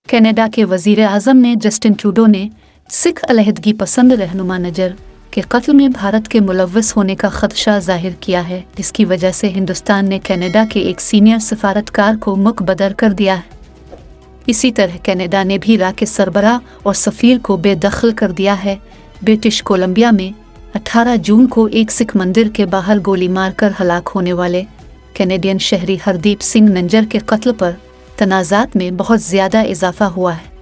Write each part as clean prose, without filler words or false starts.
Canada के वज़ीर आज़म ने जस्टिन ट्रूडो ने सिख अलहदगी पसंद रहनुमा नजर के कत्ल में भारत के मुलव्वस होने का खदशा जाहिर किया है, जिसकी वजह से हिंदुस्तान ने कनाडा के एक सीनियर सफारतकार को मुकबदर कर दिया है। इसी तरह कनाडा ने भी इराक के सरबराह और सफ़ीर को बेदखल कर दिया है। ब्रिटिश कोलंबिया में 18 जून को एक सिख मंदिर के बाहर गोली मारकर हलाक होने वाले कैनेडियन शहरी हरदीप सिंह नंजर के कत्ल पर तनाज़ात में बहुत ज़्यादा इजाफा हुआ है।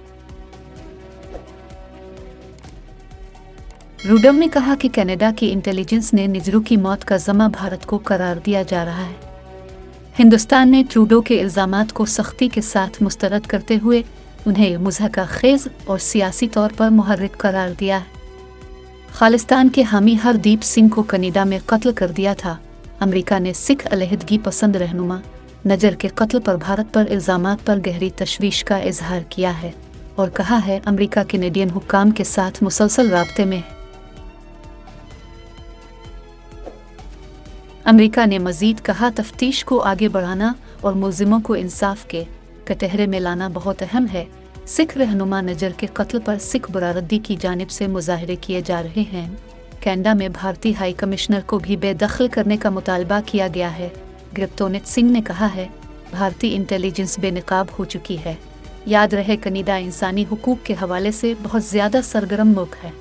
रूडो ने कहा कि कनाडा की इंटेलिजेंस ने निजरू की मौत का ज़मा भारत को करार दिया जा रहा है। हिंदुस्तान ने ट्रूडो के इल्ज़ामात को सख्ती के साथ मुस्तरद करते हुए उन्हें मुज़हका खेज़ और सियासी तौर पर मुहर्रिक करार दिया है। खालिस्तान के हामी हरदीप सिंह को कनाडा में कत्ल कर दिया था। अमेरिका ने सिख अलहदगी पसंद रहनुमा नजर के कत्ल पर भारत पर इल्ज़ामात पर गहरी तशवीश का इजहार किया है और कहा है अमेरिका कैनेडियन हुक्काम के साथ मुसलसल राब्ते में है। अमेरिका ने मज़ीद कहा तफ्तीश को आगे बढ़ाना और मुलजिमों को इंसाफ के कटहरे में लाना बहुत अहम है। सिख रहनुमा नजर के कत्ल पर सिख बरादरी की जानिब से मुजाहरे किए जा रहे हैं। कनाडा में भारतीय हाई कमिश्नर को भी बेदखल करने का मुतालबा किया गया है। गिरफ्तोनित सिंह ने कहा है भारतीय इंटेलिजेंस बेनकाब हो चुकी है। याद रहे कनाडा इंसानी हुकूक के हवाले से बहुत ज़्यादा सरगर्म मुल्क है।